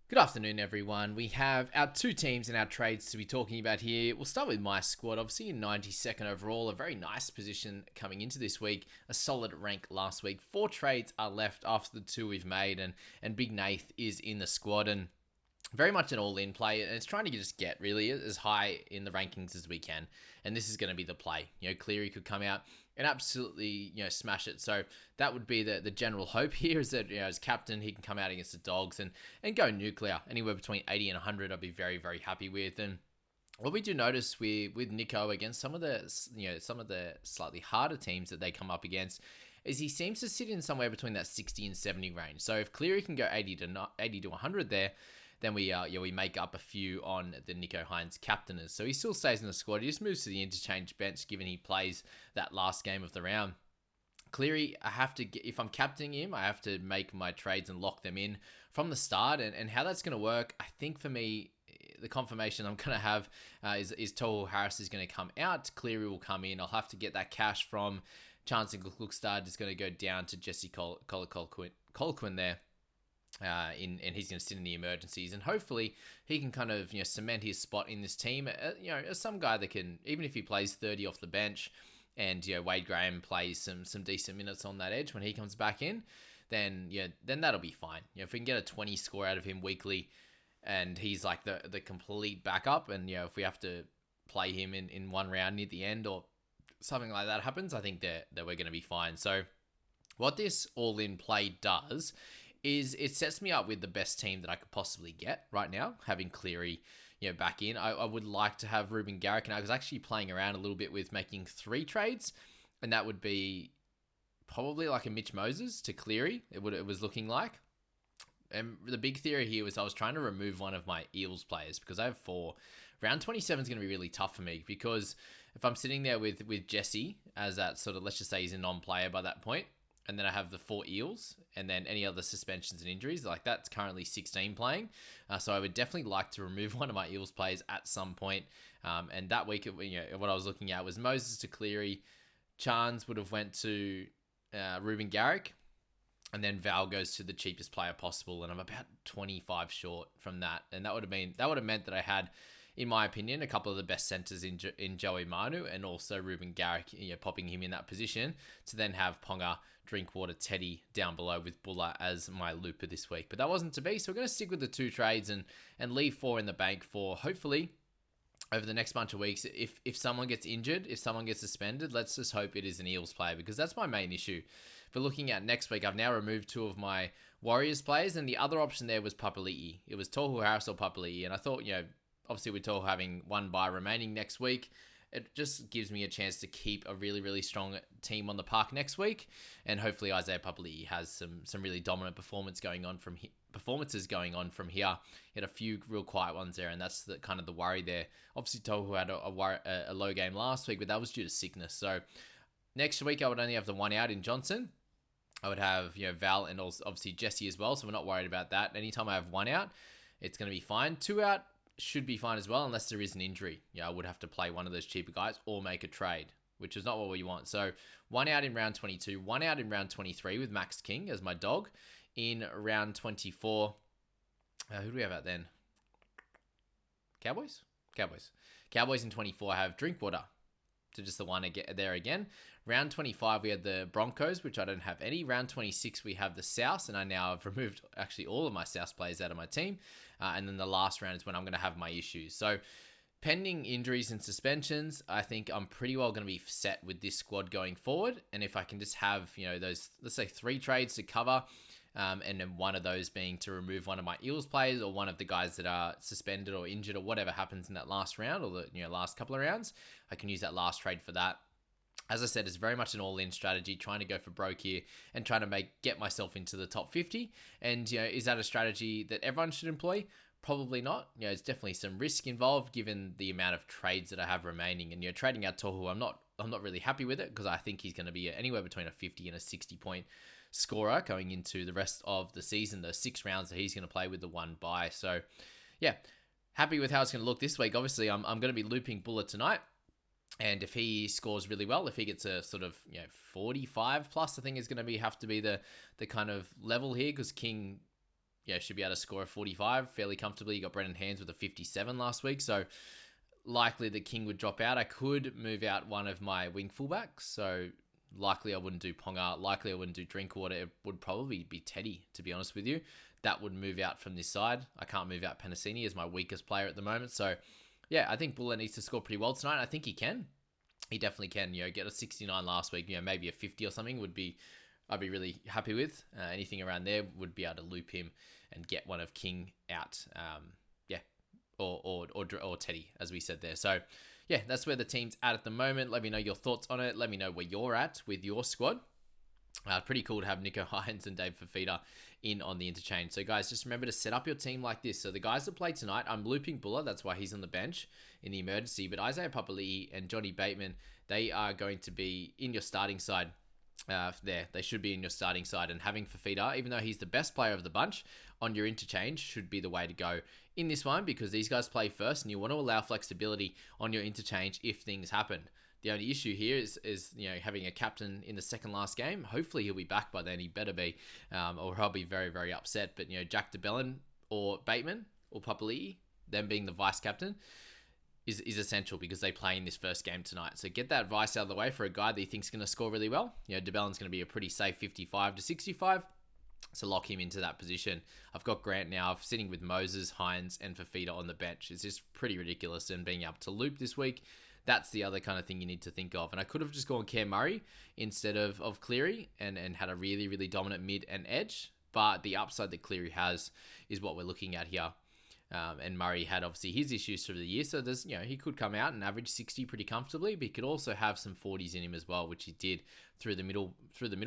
Good afternoon, everyone. We have our two teams and our trades to be talking about here. We'll start with my squad. Obviously, in 92nd overall, a very nice position coming into this week. A solid rank last week. 4 trades are left after the 2 we've made, and Big Nath is in the squad. And very much an all-in play, and it's trying to just get really as high in the rankings as we can, and this is going to be the play. Cleary could come out and absolutely smash it. So that would be the general hope here, is that as captain he can come out against the Dogs and go nuclear anywhere between 80 and 100. I'd be very, very happy with. And what we do notice with Nico against some of the slightly harder teams that they come up against is he seems to sit in somewhere between that 60 and 70 range. So if Cleary can go 80 to 100 there, then we make up a few on the Nico Hines captainers. So he still stays in the squad. He just moves to the interchange bench, given he plays that last game of the round. Cleary, if I'm captaining him, I have to make my trades and lock them in from the start. And how that's going to work, I think for me, the confirmation I'm going to have is Tohu Harris is going to come out. Cleary will come in. I'll have to get that cash from Chance and Gluckstad is going to go down to Jesse Colquhoun there. And he's going to sit in the emergencies, and hopefully he can kind of cement his spot in this team. As some guy that can, even if he plays 30 off the bench, and Wade Graham plays some decent minutes on that edge when he comes back in, then that'll be fine. If we can get a 20 score out of him weekly, and he's like the complete backup, and if we have to play him in one round near the end or something like that happens, I think that we're going to be fine. So what this all-in play does is it sets me up with the best team that I could possibly get right now, having Cleary back in. I would like to have Ruben Garrick, and I was actually playing around a little bit with making 3 trades, and that would be probably like a Mitch Moses to Cleary. It was looking like. And the big theory here was I was trying to remove one of my Eels players because I have 4. Round 27 is going to be really tough for me, because if I'm sitting there with Jesse as that sort of, let's just say he's a non-player by that point, and then I have the 4 Eels, and then any other suspensions and injuries, like that's currently 16 playing. So I would definitely like to remove one of my Eels players at some point. And that week, what I was looking at was Moses to Cleary, Chance would have went to Ruben Garrick, and then Val goes to the cheapest player possible, and I'm about 25 short from that. And that would have meant that I had, in my opinion, a couple of the best centers in Joey Manu, and also Ruben Garrick, popping him in that position to then have Ponga, Drinkwater, Teddy down below with Buller as my looper this week. But that wasn't to be, so we're going to stick with the 2 trades and leave 4 in the bank for hopefully over the next bunch of weeks. If someone gets injured, if someone gets suspended, let's just hope it is an Eels player, because that's my main issue. But looking at next week, I've now removed 2 of my Warriors players, and the other option there was Papali'i. It was Tohu Harris or Papali'i, and I thought, obviously with Tohu having 1 bye remaining next week, it just gives me a chance to keep a really, really strong team on the park next week. And hopefully Isaiah Papali'i has some really dominant performances going on from here. He had a few real quiet ones there, and that's the kind of the worry there. Obviously Tohu had a low game last week, but that was due to sickness. So next week I would only have the 1 out in Johnson. I would have Val and also obviously Jesse as well, so we're not worried about that. Anytime I have 1 out, it's going to be fine. 2 out should be fine as well, unless there is an injury. I would have to play one of those cheaper guys or make a trade, which is not what we want. So 1 out in round 22, 1 out in round 23 with Max King as my dog. In round 24, who do we have out then? Cowboys in 24 have Drinkwater. So just the 1 there again. Round 25, we had the Broncos, which I don't have any. Round 26, we have the South, and I now have removed actually all of my South players out of my team. And then the last round is when I'm going to have my issues. So pending injuries and suspensions, I think I'm pretty well going to be set with this squad going forward. And if I can just have, those, let's say 3 trades to cover, and then one of those being to remove one of my Eels players or one of the guys that are suspended or injured or whatever happens in that last round or the last couple of rounds, I can use that last trade for that. As I said, it's very much an all-in strategy, trying to go for broke here and trying to get myself into the top 50. And, is that a strategy that everyone should employ? Probably not. There's definitely some risk involved given the amount of trades that I have remaining. And, trading out Tohu, I'm not really happy with it, because I think he's going to be anywhere between a 50 and a 60 point scorer going into the rest of the season, the 6 rounds that he's going to play with the 1 bye. So, yeah, happy with how it's going to look this week. Obviously, I'm going to be looping Buller tonight. And if he scores really well, if he gets a sort of 45 plus, I think is going to have to be the kind of level here, because King should be able to score a 45 fairly comfortably. You got Brendan Hands with a 57 last week, so likely that King would drop out. I could move out one of my wing fullbacks, so likely I wouldn't do Ponga. Likely I wouldn't do Drinkwater. It would probably be Teddy, to be honest with you. That would move out from this side. I can't move out Penasini as my weakest player at the moment. So, yeah, I think Buller needs to score pretty well tonight. I think he can. He definitely can. Get a 69 last week. Maybe a 50 or something I'd be really happy with. Anything around there would be able to loop him and get one of King out. Or Teddy, as we said there. So, yeah, that's where the team's at the moment. Let me know your thoughts on it. Let me know where you're at with your squad. Pretty cool to have Nico Hines and Dave Fafita in on the interchange. So, guys, just remember to set up your team like this. So, the guys that play tonight, I'm looping Buller. That's why he's on the bench in the emergency. But Isaiah Papali'i and Johnny Bateman, they are going to be in your starting side. They should be in your starting side, and having Fafita, even though he's the best player of the bunch, on your interchange should be the way to go in this one, because these guys play first and you want to allow flexibility on your interchange if things happen. The only issue here is having a captain in the second last game. Hopefully he'll be back by then. He better be, or I'll be very, very upset. But Jack DeBellin or Bateman or Papali'i, them being the vice captain, is essential because they play in this first game tonight. So get that vice out of the way for a guy that you think's going to score really well. DeBellin's going to be a pretty safe 55 to 65. So lock him into that position. I've got Grant now sitting with Moses, Hines, and Fafita on the bench. It's just pretty ridiculous. And being able to loop this week, that's the other kind of thing you need to think of. And I could have just gone Cam Murray instead of Cleary and had a really, really dominant mid and edge. But the upside that Cleary has is what we're looking at here. And Murray had obviously his issues through the year, so there's he could come out and average 60 pretty comfortably, but he could also have some 40s in him as well, which he did through the middle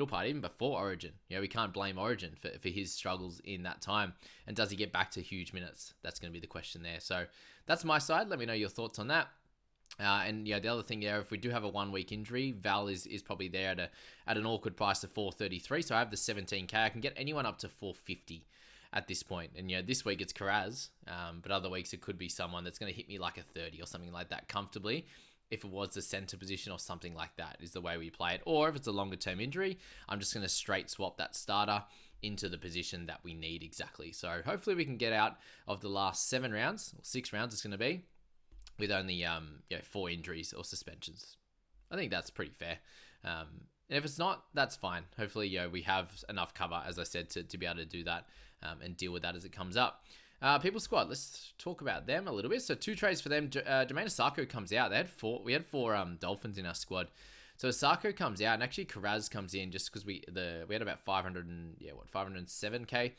part, even before Origin. We can't blame Origin for his struggles in that time. And does he get back to huge minutes? That's going to be the question there. So that's my side. Let me know your thoughts on that. And the other thing there, if we do have a 1 week injury, Val is probably there at an awkward price of 433. So I have the 17k. I can get anyone up to 450. At this point. And this week it's Karaz, but other weeks it could be someone that's going to hit me like a 30 or something like that comfortably. If it was the center position or something like that is the way we play it. Or if it's a longer term injury, I'm just going to straight swap that starter into the position that we need exactly. So hopefully we can get out of the last 7 rounds, or 6 rounds it's going to be, with only 4 injuries or suspensions. I think that's pretty fair. And if it's not, that's fine. Hopefully, we have enough cover, as I said, to be able to do that and deal with that as it comes up. People squad, let's talk about them a little bit. So 2 trades for them. Domain Asako comes out. We had 4 Dolphins in our squad. So Asako comes out, and actually Karaz comes in just because we had about 507k.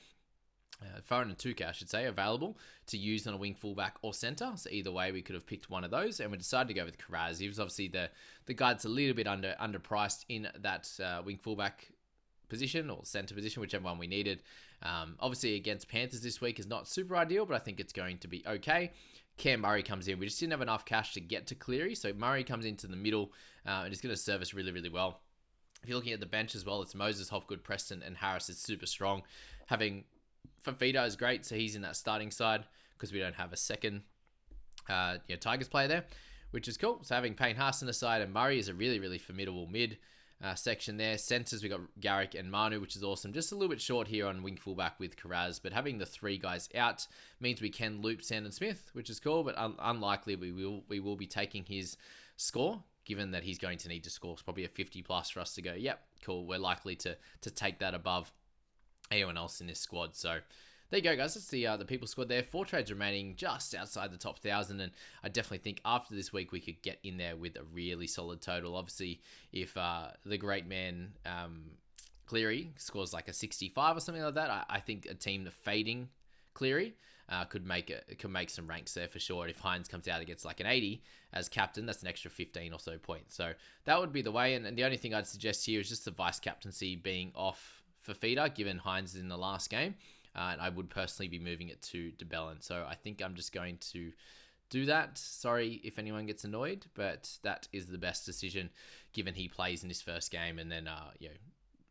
502k, I should say, available to use on a wing fullback or centre. So either way, we could have picked one of those, and we decided to go with Karaz. He was obviously the guy that's a little bit underpriced in that wing fullback position or centre position, whichever one we needed. Obviously, against Panthers this week is not super ideal, but I think it's going to be okay. Cam Murray comes in. We just didn't have enough cash to get to Cleary, so Murray comes into the middle and is going to serve us really, really well. If you're looking at the bench as well, it's Moses, Hopgood, Preston, and Harris is super strong. Having Fafita is great, so he's in that starting side because we don't have a second Tigers player there, which is cool. So having Payne Haas on the side and Murray is a really, really formidable mid section there. Centers, we got Garrick and Manu, which is awesome. Just a little bit short here on wing fullback with Karaz, but having the 3 guys out means we can loop Sandon Smith, which is cool, but unlikely we will be taking his score, given that he's going to need to score probably a 50 plus for us to go, yep, cool, we're likely to take that above anyone else in this squad. So there you go, guys. That's the people squad there. 4 trades remaining just outside the top 1,000, and I definitely think after this week we could get in there with a really solid total. Obviously, if the great man Cleary scores like a 65 or something like that, I think a team fading Cleary could make some ranks there for sure. And if Hines comes out and gets like an 80 as captain, that's an extra 15 or so points. So that would be the way. And the only thing I'd suggest here is just the vice captaincy being off Fafita, given Hines is in the last game. And I would personally be moving it to DeBellin. So I think I'm just going to do that. Sorry if anyone gets annoyed, but that is the best decision given he plays in his first game. And then,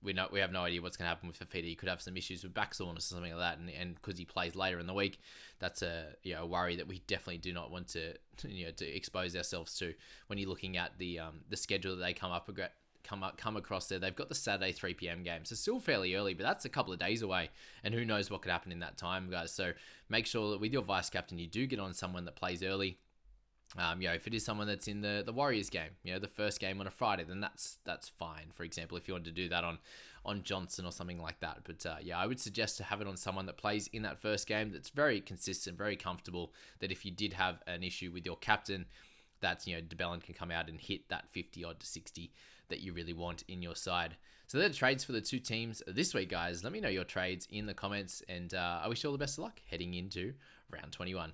we have no idea what's going to happen with Fafita. He could have some issues with back soreness or something like that. And because he plays later in the week, that's a worry that we definitely do not want to expose ourselves to when you're looking at the schedule that they come up come across there. They've got the Saturday 3 p.m. game, so still fairly early, but that's a couple of days away, and who knows what could happen in that time, guys. So make sure that with your vice captain, you do get on someone that plays early. If it is someone that's in the Warriors game, the first game on a Friday, then that's fine. For example, if you want to do that on Johnson or something like that. But I would suggest to have it on someone that plays in that first game that's very consistent, very comfortable, that if you did have an issue with your captain, that DeBellin can come out and hit that 50 odd to 60 that you really want in your side. So they're the trades for the two teams this week, guys. Let me know your trades in the comments, and I wish you all the best of luck heading into round 21.